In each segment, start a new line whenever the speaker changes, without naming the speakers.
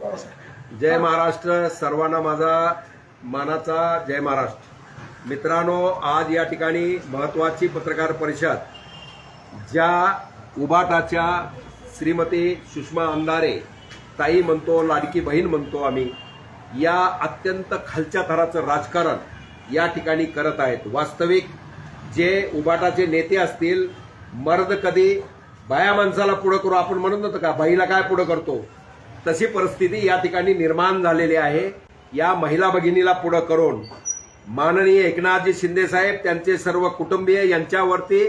जय महाराष्ट्र. सर्वांना माझा मानाचा जय महाराष्ट्र. मित्रांनो, आज या ठिकाणी महत्त्वाची पत्रकार परिषद ज्या उबाटाच्या श्रीमती सुषमा अंधारे ताई म्हणतो, लाडकी बहीण म्हणतो आम्ही, या अत्यंत खालच्या थराचं राजकारण या ठिकाणी करत आहेत. वास्तविक जे उबाटाचे नेते असतील, मर्द कधी बाया माणसाला पुढं करू आपण म्हणत नव्हतं का, बाईला काय पुढं करतो, तशी परिस्थिती या ठिकाणी निर्माण झालेली आहे. या महिला भगिनीला पुढं करून माननीय एकनाथजी शिंदे साहेब, त्यांचे सर्व कुटुंबीय यांच्यावरती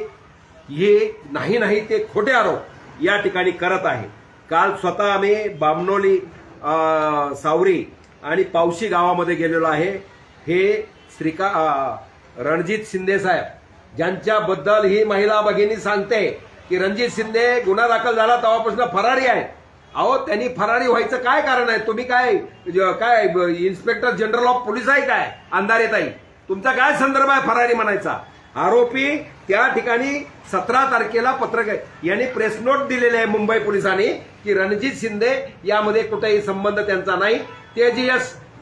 हे नाही ते खोटे आरोप या ठिकाणी करत आहे. काल स्वतः आम्ही बामनोली, सावरी आणि पावशी गावामध्ये गेलेलो आहे. हे रणजित शिंदे साहेब ज्यांच्याबद्दल ही महिला भगिनी सांगते की रणजित शिंदे गुन्हा दाखल झाला तेव्हापासून फरारी आहे. अहो, त्यांनी फरारी व्हायचं काय कारण आहे? तुम्ही काय इन्स्पेक्टर जनरल ऑफ पोलीस आहे काय अंधारे ताई? तुमचा काय संदर्भ आहे फरारी म्हणायचा? आरोपी त्या ठिकाणी 17 तारखेला पत्रकार यांनी प्रेस नोट दिलेली आहे मुंबई पोलिसांनी की रणजित शिंदे यामध्ये कुठेही संबंध त्यांचा नाही. ते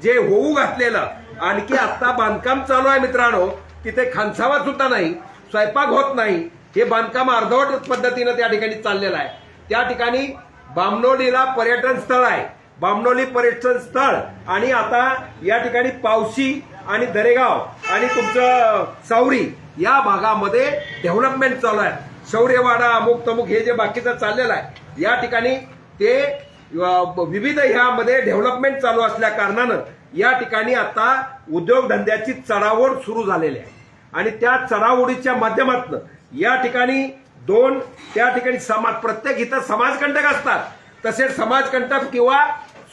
जे होऊ घातलेलं, आणखी आता बांधकाम चालू आहे मित्रांनो, तिथे खानसावा सुद्धा नाही, स्वयंपाक होत नाही, हे बांधकाम अर्धवट पद्धतीनं त्या ठिकाणी चाललेलं आहे. त्या ठिकाणी बामनोलीला पर्यटन स्थळ आहे, बामनोली पर्यटन स्थळ, आणि आता या ठिकाणी पावशी आणि दरेगाव आणि तुमचं सावरी या भागामध्ये डेव्हलपमेंट चालू आहे. शौर्यवाडा, अमुक तमुक हे जे बाकीचं चाललेलं आहे, या ठिकाणी ते विविध ह्यामध्ये डेव्हलपमेंट चालू असल्या कारणानं या ठिकाणी आता उद्योगधंद्याची चढाओढ सुरू झालेली आहे. आणि त्या चढाओढीच्या माध्यमातून या ठिकाणी त्या ठिकाणी प्रत्येक इथं समाजकंटक असतात, तसेच समाजकंटक किंवा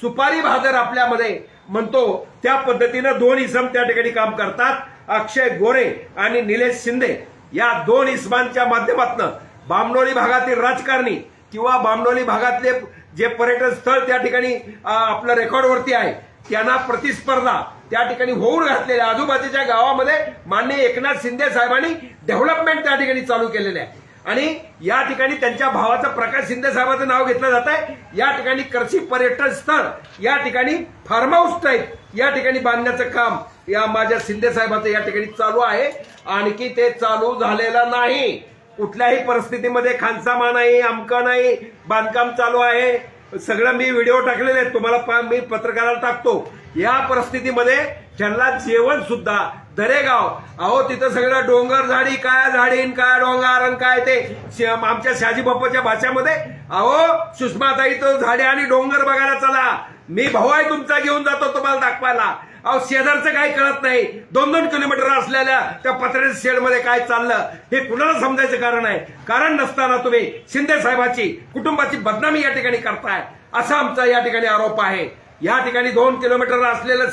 सुपारी भाजर आपल्यामध्ये म्हणतो त्या पद्धतीनं 2 इसम त्या ठिकाणी काम करतात. अक्षय गोरे आणि निलेश शिंदे या 2 इसमांच्या माध्यमातून बामनोली भागातील राजकारणी किंवा बामनोली भागातले जे पर्यटन स्थळ त्या ठिकाणी आपलं रेकॉर्डवरती आहे, त्यांना प्रतिस्पर्धा त्या ठिकाणी होऊन घातलेल्या आजूबाजूच्या गावामध्ये माननीय एकनाथ शिंदे साहेबांनी डेव्हलपमेंट त्या ठिकाणी चालू केलेले आहे. आणि या ठिकाणी त्यांच्या भावाचं प्रकाश शिंदे साहेबांचं नाव घेतलं जात आहे. या ठिकाणी कृषी पर्यटन स्थळ, या ठिकाणी फार्म हाऊस टाईप या ठिकाणी बांधण्याचं काम या माझ्या शिंदे साहेबांचं या ठिकाणी चालू आहे. आणखी ते चालू झालेलं नाही. कुठल्याही परिस्थितीमध्ये खानसामा नाही, अमका नाही, बांधकाम चालू आहे. सगळं मी व्हिडिओ टाकलेले आहेत, तुम्हाला मी पत्रकाराला टाकतो. या परिस्थितीमध्ये त्यांना जेवण सुद्धा दरेगाव, अहो तिथं सगळं डोंगर झाडी, काय झाडीन काय डोंगर काय ते आमच्या शहाजी बाप्पाच्या भाषेमध्ये, अहो सुषमाताई तो झाडे आणि डोंगर बघायला चला, मी भाऊ आहे तुमचा, घेऊन जातो तुम्हाला दाखवायला. अहो शेजारचं काही कळत नाही. 2-2 किलोमीटर असलेल्या त्या पत्र्याच्या शेडमध्ये काय चाललं हे कुणाला समजायचं कारण आहे? कारण नसताना तुम्ही शिंदे साहेबाची कुटुंबाची बदनामी या ठिकाणी करताय, असा आमचा या ठिकाणी आरोप आहे. या ठिकाणी 2 किलोमीटर असलेलं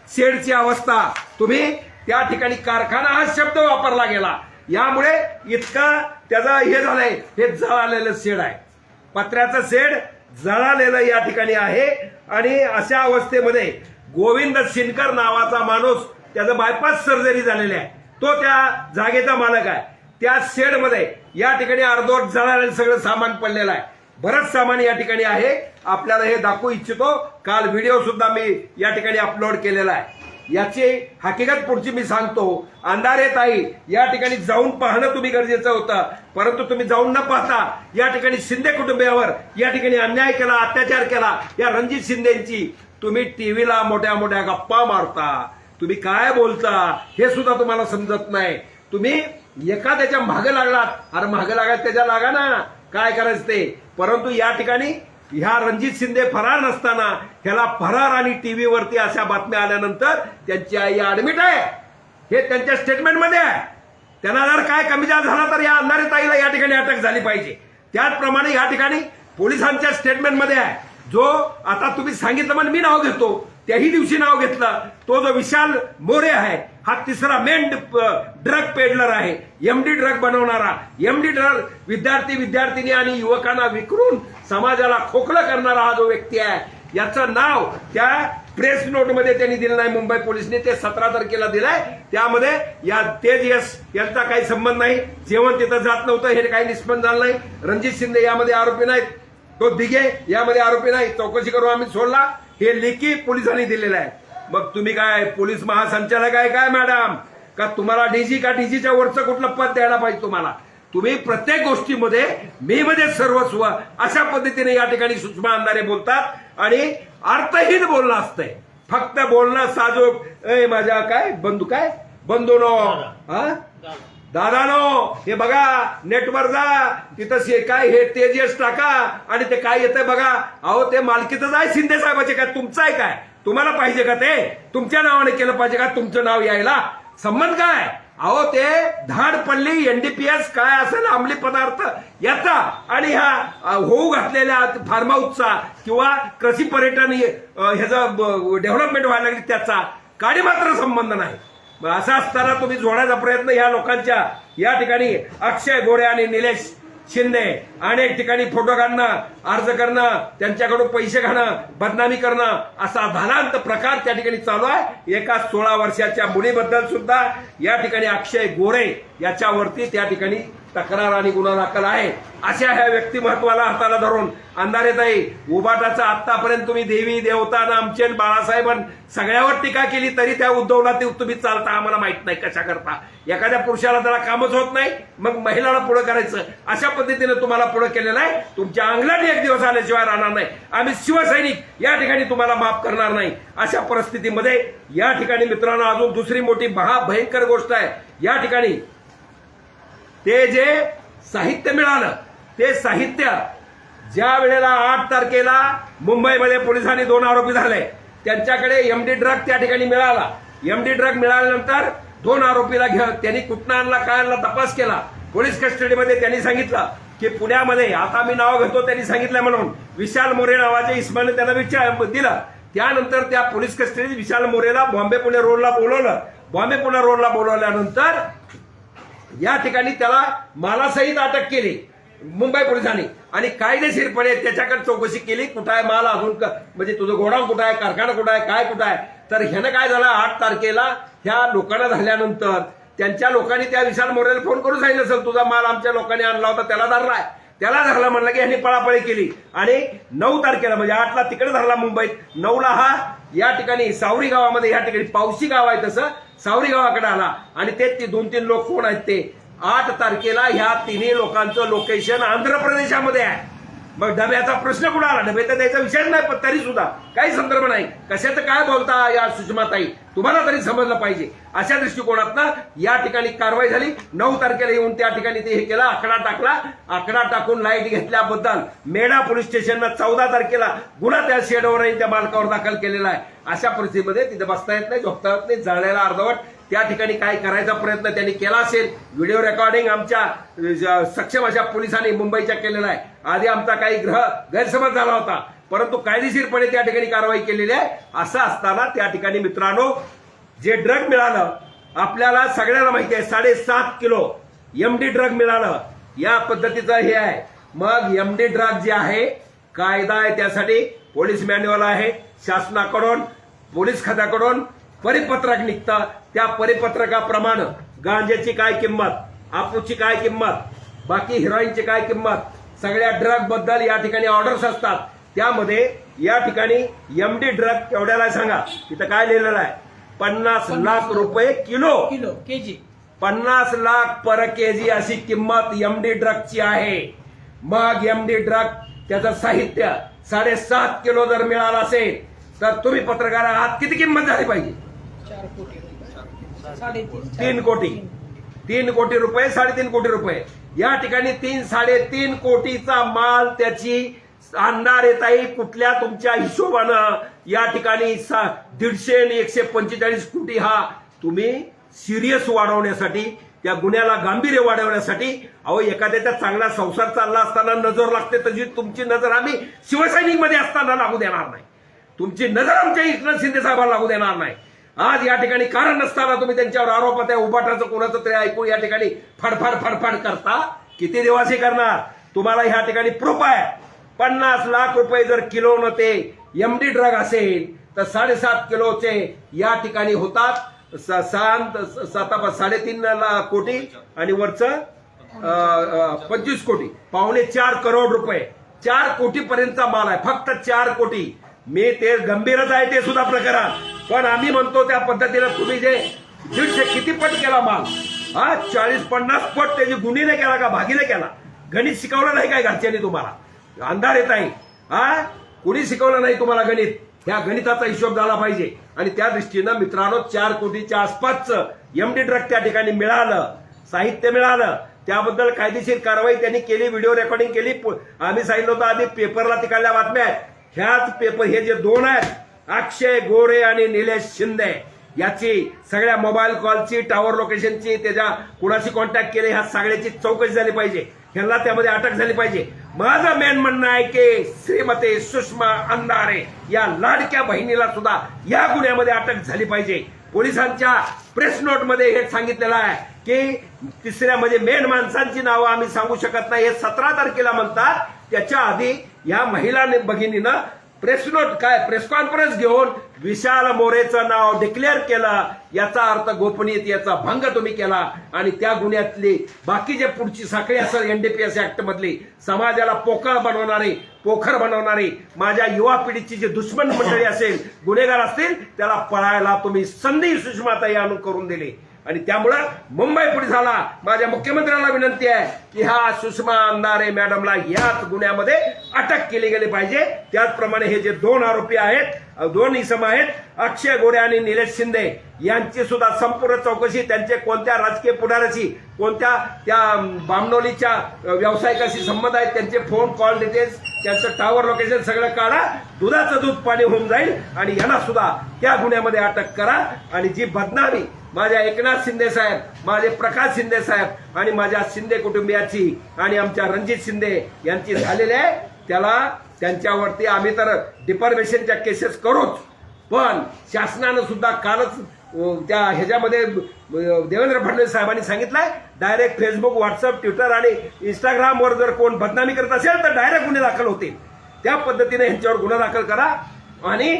शेडची अवस्था, तुम्ही त्या ठिकाणी कारखाना हा शब्द वापरला गेला, यामुळे इतका त्याचा हे झालंय. हे जळालेलं शेड आहे, पत्र्याचं शेड जळालेलं या ठिकाणी आहे. आणि अशा अवस्थेमध्ये गोविंद शिनकर नावाचा माणूस, त्याचं बायपास सर्जरी झालेली आहे, तो त्या जागेचा मालक आहे. त्या शेडमध्ये या ठिकाणी अर्धवट जळालेलं सगळं सामान पडलेलं आहे. बरंच सामान या ठिकाणी आहे, आपल्याला हे दाखवू इच्छितो. काल व्हिडिओ सुद्धा मी या ठिकाणी अपलोड केलेला आहे. याची हकीकत पुढची मी सांगतो. अंधारे ताई या ठिकाणी जाऊन पाहणं तुम्ही गरजेचं होतं, परंतु तुम्ही जाऊन न पाहता या ठिकाणी शिंदे कुटुंबियावर या ठिकाणी अन्याय केला, अत्याचार केला. या रणजित शिंदेची तुम्ही टीव्हीला मोठ्या मोठ्या गप्पा मारता, तुम्ही काय बोलता हे सुद्धा तुम्हाला समजत नाही. तुम्ही एखाद्याच्या मागे लागलात, अरे मागे लागायचं त्याच्या लागा ना, काय करायचं ते. परंतु या ठिकाणी ह्या रणजित शिंदे फरार नसताना ह्याला फरार आणि टीव्हीवरती अशा बातम्या आल्यानंतर त्यांची आई ऍडमिट आहे, हे त्यांच्या स्टेटमेंटमध्ये आहे. त्यांना जर काय कमी जास्त झाला तर या अंधारे ताईला या ठिकाणी अटक झाली पाहिजे. त्याचप्रमाणे या ठिकाणी पोलिसांच्या स्टेटमेंटमध्ये आहे. जो आता तुम्ही सांगितलं म्हणून मी नाव घेतो, त्याही दिवशी नाव घेतलं, तो जो विशाल मोरे आहे, हा 3रा मेन ड्रग पेडलर आहे, एमडी ड्रग बनवणारा. एमडी ड्रग विद्यार्थी आणि युवकांना विकरून समाजाला खोकलं करणारा हा जो व्यक्ती आहे, याचं नाव त्या प्रेस नोटमध्ये त्यांनी दिलं नाही. मुंबई पोलिसने ते 17 तारखेला दिलाय. त्यामध्ये या तेज यश यांचा काही संबंध नाही. जेवण तिथं जात नव्हतं हे काही निष्पन्न झालं नाही. रणजित शिंदे यामध्ये आरोपी नाहीत, तो दिघे यामध्ये आरोपी नाही. चौकशी करून आम्ही सोडला. हे लेखी पोलिसांनी दिलेलं आहे. मग तुम्ही काय पोलीस महासंचालक आहे काय मॅडम, का तुम्हाला डीजी का डीजीच्या वरचं कुठलं पद द्यायला पाहिजे तुम्हाला? तुम्ही प्रत्येक गोष्टीमध्ये मी मध्ये सर्वस्व अशा पद्धतीने या ठिकाणी सुषमा अंधारे बोलतात आणि अर्थहीन बोलणं असतंय. फक्त बोलणं साजूक माझ्या काय बंधूनो दादानो हे बघा नेटवर जा तिथं काय हे तेजस टाका आणि ते काय येतंय बघा. अहो ते मालकीचंच आहे शिंदे साहेबाचे, काय तुमचं आहे काय? तुम्हाला पाहिजे का ते? तुमच्या नावाने केलं पाहिजे का तुमचं नाव यायला? संबंध काय? अहो ते धाडपल्ली एनडीपीएस काय असेल अंमली पदार्थ याचा आणि ह्या होऊ घातलेल्या फार्म हाऊसचा किंवा कृषी पर्यटन ह्याचं डेव्हलपमेंट व्हायला लागली त्याचा काही मात्र संबंध नाही. असं असताना तुम्ही जोडायचा प्रयत्न या लोकांच्या या ठिकाणी अक्षय गोरे आणि निलेश शिंदे अनेक ठिकाणी फोटो काढणं, अर्ज करणं, त्यांच्याकडून पैसे घेणं, बदनामी करणं असा धानांत प्रकार त्या ठिकाणी चालू आहे. एका 16 वर्षाच्या मुलीबद्दल सुद्धा या ठिकाणी अक्षय गोरे याच्यावरती त्या ठिकाणी तक्रार आणि गुन्हा दाखल आहे. अशा ह्या व्यक्तिमत्वाला हाताला धरून अंधारेताई उबाटाचा आतापर्यंत तुम्ही देवी देवता नामचेन बाळासाहेबन सगळ्यावर टीका केली तरी त्या उद्धवला तुम्ही चालता आम्हाला माहित नाही कशा करता. एखाद्या पुरुषाला त्याला कामच होत नाही मग महिलाला पुढे करायचं अशा पद्धतीने तुम्हाला पुढे केलेलं आहे. तुमच्या अंगलाने एक दिवस आल्याशिवाय राहणार नाही. आम्ही शिवसैनिक या ठिकाणी तुम्हाला माफ करणार नाही. अशा परिस्थितीमध्ये या ठिकाणी मित्रांनो अजून दुसरी मोठी महाभयंकर गोष्ट आहे. या ठिकाणी ते जे साहित्य मिळालं ते साहित्य ज्या वेळेला 8 तारखेला मुंबईमध्ये पोलिसांनी 2 आरोपी झाले त्यांच्याकडे एमडी ड्रग त्या ठिकाणी मिळाला. एमडी ड्रग मिळाल्यानंतर 2 आरोपीला त्यांनी कुठनं आणला काय आणला तपास केला. पोलीस कस्टडीमध्ये त्यांनी सांगितलं की पुण्यामध्ये आता मी नाव घेतो त्यांनी सांगितलं म्हणून विशाल मोरे नावाच्या इस्माने त्यांना दिलं. त्यानंतर त्या पोलीस कस्टडीत विशाल मोरेला बॉम्बे पुणे रोडला बोलवलं. बॉम्बे पुणे रोडला बोलवल्यानंतर या ठिकाणी त्याला मालासहित अटक केली मुंबई पोलिसांनी आणि कायदेशीरपणे त्याच्याकडे चौकशी केली. कुठं आहे माल अजून म्हणजे तुझं गोडाऊन कुठं आहे, कारखाना कुठं आहे, काय कुठं आहे. तर ह्यानं काय झालं 8 तारखेला ह्या लोकांना झाल्यानंतर त्यांच्या लोकांनी त्या विशाल मोरेला फोन करून सांगितलं असेल तुझा माल आमच्या लोकांनी आणला होता त्याला धरला म्हणलं की ह्यांनी पळापळी केली आणि 9 तारखेला म्हणजे 8ला तिकडे धरला मुंबईत, 9ला हा या ठिकाणी सावरी गावामध्ये या ठिकाणी पावशी गाव आहे तसं सावरी गावाकडे आला आणि ते 2-3 लोक कोण आहेत ते 8 तारखेला ह्या तिन्ही लोकांचं लोकेशन आंध्र प्रदेशामध्ये आहे. मग डब्याचा प्रश्न कुठं आला? डबे तर द्यायचा विषय नाही पण तरी सुद्धा काही संदर्भ नाही. कशाचं काय बोलता या सुषमाताई तुम्हाला तरी समजलं पाहिजे. अशा दृष्टिकोनातनं या ठिकाणी कारवाई झाली. 9 तारखेला येऊन त्या ठिकाणी ते हे केलं, आकडा टाकला. आकडा टाकून लाईट घेतल्याबद्दल मेढा पोलीस स्टेशनला 14 तारखेला गुन्हा त्या शेडवर त्या मालकावर दाखल केलेला आहे. अशा परिस्थितीमध्ये तिथे बसता येत नाही, झोपता येत नाही, जाळण्याला अर्धवट त्या ठिकाणी काय करायचा प्रयत्न त्यांनी केला असेल. व्हिडिओ रेकॉर्डिंग आमच्या सक्षम अशा पोलिसांनी मुंबईच्या केलेला आहे. आधी आमचा काही गैरसमज झाला होता परंतु कायदेशीरपणे त्या ठिकाणी कारवाई केलेली आहे. असं असताना त्या ठिकाणी मित्रांनो जे ड्रग मिळालं आपल्याला सगळ्यांना माहिती आहे 7.5 किलो एमडी ड्रग मिळालं. या पद्धतीचं हे आहे. मग एमडी ड्रग जे आहे कायदा आहे त्यासाठी पोलीस मॅन्युअल आहे शासनाकडून पोलीस खात्याकडून परिपत्रक निघतं. त्या परिपत्रकाप्रमाणे गांजेची काय किंमत, आपूची काय किंमत, बाकी हिरोईनची काय किंमत सगळ्या ड्रग बद्दल या ठिकाणी ऑर्डर्स असतात. त्यामध्ये या ठिकाणी एमडी ड्रग केवढ्याला सांगा तिथं काय लिहिलेलं आहे 50 लाख रुपये किलो केजी 50 लाख पर केजी अशी किंमत एमडी ड्रगची आहे. मग एमडी ड्रग त्याचं साहित्य 7.5 किलो जर मिळालं असेल तर तुम्ही पत्रकार आहात किती किंमत झाली पाहिजे? 3 कोटी 3 कोटी रुपये 3.5 कोटी रुपये. या ठिकाणी 3-3.5 कोटीचा माल त्याची अंधारेताई कुठल्या तुमच्या हिशोबानं या ठिकाणी 150 आणि 145 कोटी हा तुम्ही सिरियस वाढवण्यासाठी त्या गुन्ह्याला गांभीर्य वाढवण्यासाठी अहो एखाद्याचा चांगला संसार चालला असताना नजर लागते तशी तुमची नजर आम्ही शिवसैनिक मध्ये असताना लागू देणार नाही. तुमची नजर आमच्या एकनाथ शिंदे साहेबांना लागू देणार नाही. आज या ठिकाणी कारण नसताना तुम्ही त्यांच्यावर आरोप त्या उबाटाचं कोणाचं तरी ऐकून या ठिकाणी फडफड करता. किती दिवशी करणार? तुम्हाला ह्या ठिकाणी प्रूफ आहे. 50 लाख रुपये जर किलो न ते एमडी ड्रग असेल तर 7.5 किलोचे या ठिकाणी होतात 3.5 कोटी आणि वरचं 25 कोटी 4.25 करोड रुपये. 4 कोटी पर्यंतचा माल आहे. फक्त 4 कोटी मी ते गंभीरच आहे ते सुद्धा प्रकरण, पण आम्ही म्हणतो त्या पद्धतीनं तुम्ही जे 150 किती पट केला माल, हा 40-50 पट त्याची गुन्हेने केला का भागीने केला? गणित शिकवलं नाही काय घरच्यांनी तुम्हाला? अंधार येत आहे, हा कुणी शिकवलं नाही तुम्हाला गणित? ह्या गणिताचा हिशोब झाला पाहिजे. आणि त्या दृष्टीनं मित्रांनो 4 कोटीच्या आसपासचं एमडी ड्रग त्या ठिकाणी मिळालं, साहित्य मिळालं, त्याबद्दल कायदेशीर कारवाई त्यांनी केली, व्हिडिओ रेकॉर्डिंग केली. आम्ही सांगितलं होतं आधी पेपरला तिकडल्या बातम्या आहेत, ह्याच पेपर हे जे 2 आहेत, अक्षय गोरे आणि निलेश शिंदे, याची सगळ्या मोबाईल कॉलची, टावर लोकेशनची, त्याच्या कुणाशी कॉन्टॅक्ट केले, ह्या सगळ्याची चौकशी झाली पाहिजे, ह्यांना त्यामध्ये अटक झाली पाहिजे. माझं मेन म्हणणं आहे की श्रीमती सुषमा अंधारे या लाडक्या बहिणीला सुद्धा या गुन्ह्यामध्ये अटक झाली पाहिजे. पोलिसांच्या प्रेस नोट मध्ये हे सांगितलेलं आहे की तिसऱ्या म्हणजे मेन माणसांची नावं आम्ही सांगू शकत नाही, हे 17 तारखेला म्हणतात. त्याच्या आधी या महिला भगिनीनं प्रेस नोट प्रेस कॉन्फरन्स घेऊन विशाल मोरेचं नाव डिक्लेअर केलं. याचा अर्थ गोपनीयतेचा भंग तुम्ही केला आणि त्या गुन्ह्यातली बाकी जे पुढची साखळी असेल एनडीपीएस ऍक्ट मधली समाजाला पोखर बनवणारी माझ्या युवा पिढीची जी दुश्मन मंडळी असेल, गुन्हेगार असतील, त्याला पळायला तुम्ही संधी सुषमाताई आणून करून दिली. आणि त्यामुळं मुंबई पोलिसाला माझ्या मुख्यमंत्र्यांना विनंती आहे की ह्या सुषमा अंधारे मॅडमला याच गुन्ह्यामध्ये अटक केली गेली पाहिजे. त्याचप्रमाणे हे जे 2 आरोपी आहेत, 2 इसम आहेत, अक्षय गोरे आणि निलेश शिंदे, यांची सुद्धा संपूर्ण चौकशी, त्यांचे कोणत्या राजकीय पुढाऱ्याशी, कोणत्या त्या बामनोलीच्या व्यावसायिकाशी संबंध आहेत, त्यांचे फोन कॉल डिटेल्स, त्यांचं टावर लोकेशन सगळं काढा. दुधाचं दूध पाणी होऊन जाईल आणि यांना सुद्धा त्या गुन्ह्यामध्ये अटक करा. आणि जी बदनामी माझ्या एकनाथ शिंदे साहेब, माझे प्रकाश शिंदे साहेब आणि माझ्या शिंदे कुटुंबियाची आणि आमच्या रणजित शिंदे यांची झालेली आहे, त्याला त्यांच्यावरती आम्ही तर डिफॉर्मेशनच्या केसेस करूच, पण शासनानं सुद्धा कालच त्या ह्याच्यामध्ये देवेंद्र फडणवीस साहेबांनी सांगितलंय डायरेक्ट फेसबुक, व्हॉट्सअप, ट्विटर आणि इंस्टाग्रामवर जर कोण बदनामी करत असेल तर डायरेक्ट गुन्हे दाखल होतील. त्या पद्धतीने ह्यांच्यावर गुन्हा दाखल करा. आणि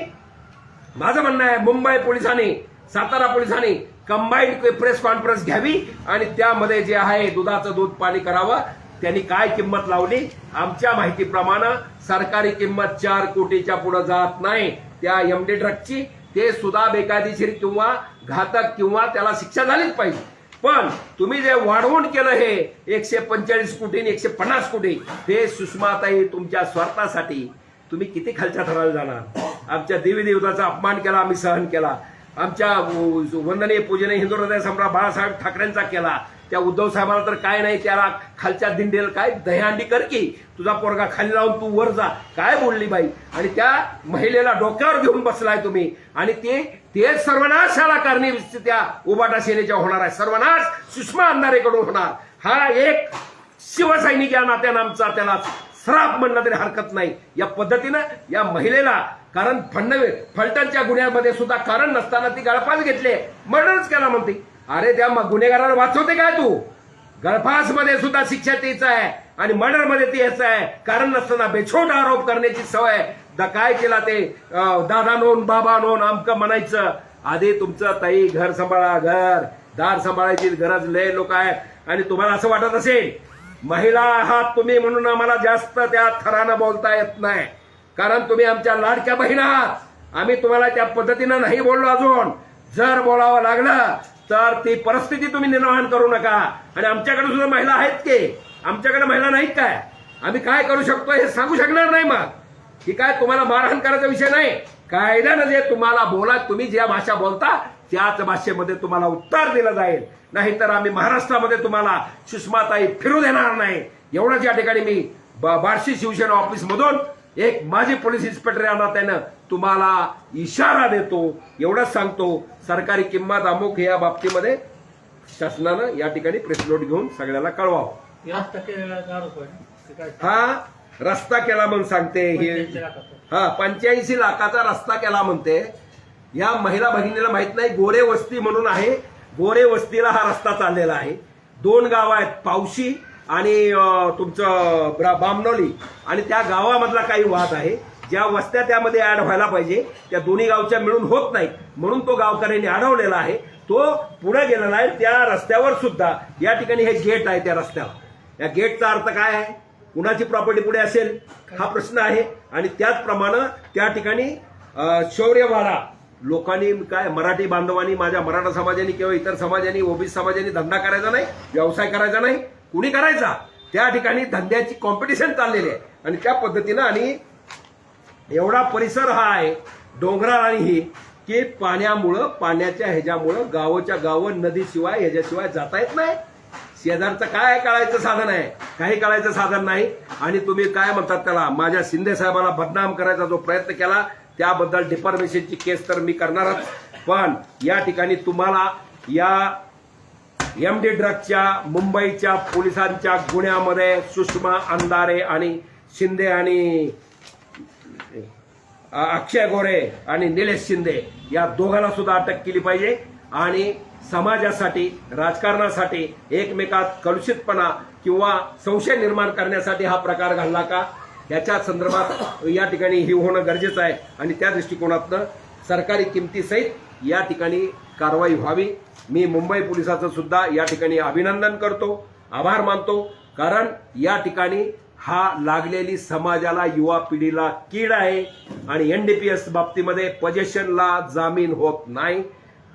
माझं म्हणणं आहे मुंबई पोलिसांनी, सातारा पोलिसांनी कंबाईंड प्रेस कॉन्फरन्स घ्यावी आणि त्यामध्ये जे आहे दुधाचं दूध पाणी करावं. त्यांनी काय किंमत लावली? आमच्या माहितीप्रमाणे सरकारी किंमत 4 कोटीच्या पुढे जात नाही त्या एमडी ड्रगची. ते सुद्धा बेकायदेशीर किंवा घातक किंवा त्याला शिक्षा झालीच पाहिजे. पण तुम्ही जे वाढवून केलं हे 145 कोटी 150 कोटी, हे सुषमाताई तुमच्या स्वार्थासाठी तुम्ही किती खालच्या थराला जाणार? आमच्या देवी देवताचा अपमान केला, आम्ही सहन केला. आमच्या वंदनीय पूजनीय हिंदू हृदय सम्राट बाळासाहेब ठाकरेंचा केला. त्या उद्धव साहेबांना तर काय नाही, त्याला खालच्या दिंडीला काय दहीहंडी कर की तुझा पोरगा खाली लावून तू वर जा, काय बोलली बाई. आणि त्या महिलेला डोक्यावर घेऊन बसलाय तुम्ही. आणि ते सर्वनाशाला कारणीभूत त्या उबाटा सेनेच्या होणार आहे. सर्वनाश सुषमा अंधारेकडून होणार. हा एक शिवसैनिक या नात्यानं आमचा त्याला श्राप म्हणलं तरी हरकत नाही. या पद्धतीनं या महिलेला, कारण फलटणच्या गुन्ह्यामध्ये सुद्धा कारण नसताना ती गळफास घेतली, मर्डरच केला म्हणते. अरे त्या गुन्हेगाराला वाचवते काय तू? गळफास मध्ये सुद्धा शिक्षा तीच आहे आणि मर्डर मध्ये ती याच आहे. कारण नसताना बेछोट आरोप करण्याची सवय. काय केला ते दादा नोन बाबा नोन आमकं म्हणायचं. आधी तुमचं ताई घर सांभाळा, घर दार सांभाळायची गरज लय लोक आहेत. आणि तुम्हाला असं वाटत असेल महिला आहात तुम्ही म्हणून आम्हाला जास्त त्या थरानं बोलता येत नाही, कारण तुम्ही आमच्या लाडक्या बहीण आहात. आम्ही तुम्हाला त्या पद्धतीनं नाही बोललो अजून. जर बोलावं लागलं तर ती परिस्थिती तुम्ही निर्माण करू नका. आणि आमच्याकडे सुद्धा महिला आहेत की? आमच्याकडे महिला नाहीत काय? आम्ही काय करू शकतो हे सांगू शकणार नाही. मग की काय तुम्हाला मारहाण करायचा विषय नाही. कायद्यानं जे तुम्हाला बोला, तुम्ही ज्या भाषा बोलता त्याच भाषेमध्ये तुम्हाला उत्तर दिलं जाईल. नाहीतर आम्ही महाराष्ट्रामध्ये तुम्हाला सुषमाताई फिरू देणार नाही. एवढंच या ठिकाणी मी बार्शी शिवसेना ऑफिस मधून एक माजी पोलीस इन्स्पेक्टर या नात्यानं तुम्हाला इशारा देतो. एवढंच सांगतो, सरकारी किंमत अमुक या बाबतीमध्ये शासनानं या ठिकाणी प्रेस नोट घेऊन सगळ्याला कळवावं. हा रस्ता केला म्हणून सांगते ही. हा 85 लाखाचा रस्ता केला म्हणते. या महिला भगिनीला माहित नाही गोरे वस्ती म्हणून आहे. गोरे वस्तीला हा रस्ता चाललेला आहे. 2 गाव आहेत, पावशी आणि तुमचं बामनोली. आणि त्या गावामधला काही वाद आहे. ज्या वस्त्या त्यामध्ये ऍड व्हायला पाहिजे त्या दोन्ही गावच्या मिळून होत नाही, म्हणून तो गावकऱ्यांनी अडवलेला आहे. तो पुढे गेलेला आहे. त्या रस्त्यावर सुद्धा या ठिकाणी हे गेट आहे त्या रस्त्याला. या गेटचा अर्थ काय आहे? कुणाची प्रॉपर्टी पुढे असेल हा प्रश्न आहे. आणि त्याचप्रमाणे त्या ठिकाणी शौर्यवाडा लोकांनी काय मराठी बांधवांनी माझ्या मराठा समाजाने किंवा इतर समाजाने ओबीसी समाजाने धंदा करायचा नाही, व्यवसाय करायचा नाही, कुणी करायचा. त्या ठिकाणी धंद्याची कॉम्पिटिशन चाललेली आहे आणि त्या पद्धतीनं आणि एवढा परिसर हा आहे डोंगराळ आणि ही की पाण्याच्या ह्याच्यामुळं गावोच्या गावं नदीशिवाय ह्याच्याशिवाय जाता येत नाही. शेजारचं काय कळायचं साधन आहे, काही कळायचं साधन नाही. आणि तुम्ही काय म्हणतात त्याला, माझ्या शिंदे साहेबाला बदनाम करायचा जो प्रयत्न केला त्याबद्दल डिफॉर्मेशनची केस तर मी करणारच. पण या ठिकाणी तुम्हाला या एमडी ड्रगच्या मुंबईच्या पोलिसांच्या गुन्ह्यामध्ये सुषमा अंधारे आणि शिंदे आणि अक्षय गोरे आणि निलेश शिंदे या दोघांना सुद्धा अटक केली पाहिजे. आणि समाजासाठी राजकारणासाठी एकमेकात कलुषितपणा किंवा संशय निर्माण करण्यासाठी हा प्रकार घडला का याच्या संदर्भात या ठिकाणी हे होणं गरजेचं आहे. आणि त्या दृष्टिकोनातनं सरकारी किमतीसहित या ठिकाणी कारवाई व्हावी. मी मुंबई पोलिसांचं सुद्धा या ठिकाणी अभिनंदन करतो, आभार मानतो. कारण या ठिकाणी हा लागलेली समाजाला युवा पिढीला कीड आहे. आणि एनडीपीएस बाबतीमध्ये पोजेशनला जामीन होत नाही,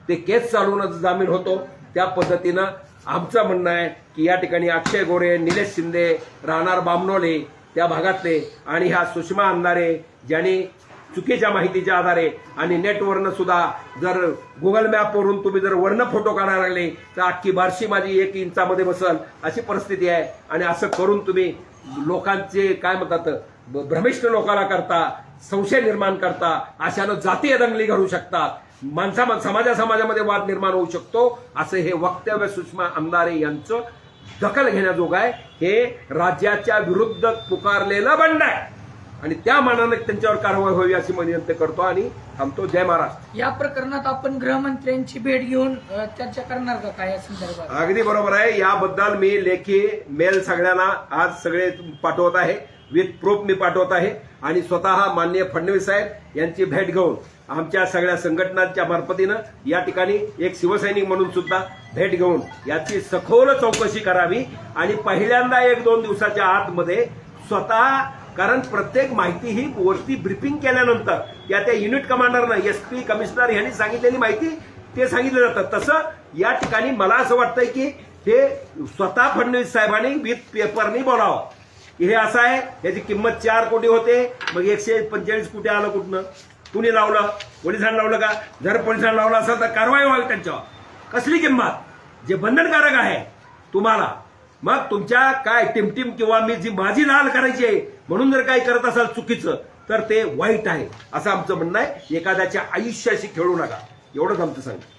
ते केस चालवूनच जामीन होतो. त्या पद्धतीनं आमचं म्हणणं आहे की या ठिकाणी अक्षय गोरे, निलेश शिंदे राहणार बामणोले त्या भागातले आणि ह्या सुषमा अंधारे ज्यांनी चुकीच्या माहितीच्या आधारे आणि नेटवरनं सुद्धा जर गुगल मॅपवरून तुम्ही जर वर्ण फोटो काढायला लागले तर अख्खी बारशी माझी 1 इंचामध्ये बसल अशी परिस्थिती आहे. आणि असं करून तुम्ही लोकांचे काय म्हणतात भ्रमिष्ट लोकांना करता, संशय निर्माण करता, अशानं जातीय दंगली घडू शकतात, समाजामध्ये वाद निर्माण होऊ शकतो. असं हे वक्तव्य सुषमा अंधारे यांचं दखल घेण्याजोग आहे. हे राज्याच्या विरुद्ध पुकारलेलं बंड आहे आणि त्या मानाने त्यांच्यावर कारवाई व्हावी अशी विनंती करतो आणि थांबतो. जय महाराष्ट्र.
या प्रकरणात आपण गृहमंत्र्यांची भेट घेऊन चर्चा करणार का काय या संदर्भात?
अगदी बरोबर आहे. याबद्दल मी लेखी मेल सगळ्यांना आज सगळे पाठवत आहे, विथ प्रूफ मी पाठवत आहे. आणि स्वतः माननीय फडणवीस साहेब यांची भेट घेऊन आमच्या सगळ्या संघटनांच्या मार्फतीनं या ठिकाणी एक शिवसैनिक म्हणून सुद्धा भेट घेऊन याची सखोल चौकशी करावी. आणि पहिल्यांदा 1-2 दिवसाच्या आतमध्ये स्वतः, कारण प्रत्येक माहिती ही वरती ब्रीफिंग केल्यानंतर या त्या युनिट कमांडरनं एसपी कमिशनर यांनी सांगितलेली माहिती ते सांगितलं जातं. तसं या ठिकाणी मला असं वाटतंय की हे स्वतः फडणवीस साहेबांनी विथ पेपरनी बोलावं की हे असं आहे, याची किंमत 4 कोटी होते, मग 145 कोटी आलं कुठनं, कुणी लावलं, पोलिसांनी लावलं का? जर पोलिसांनी लावलं असेल तर कारवाई व्हावी त्यांच्यावर. कसली किंमत जे बंधनकारक आहे तुम्हाला, मग तुमच्या काय टिमटिम किंवा मी जी माझी लाल करायची आहे म्हणून जर काही करत असाल चुकीचं तर ते वाईट आहे असं आमचं म्हणणं आहे. एखाद्याच्या आयुष्याशी खेळू नका, एवढंच आमचं सांगतो.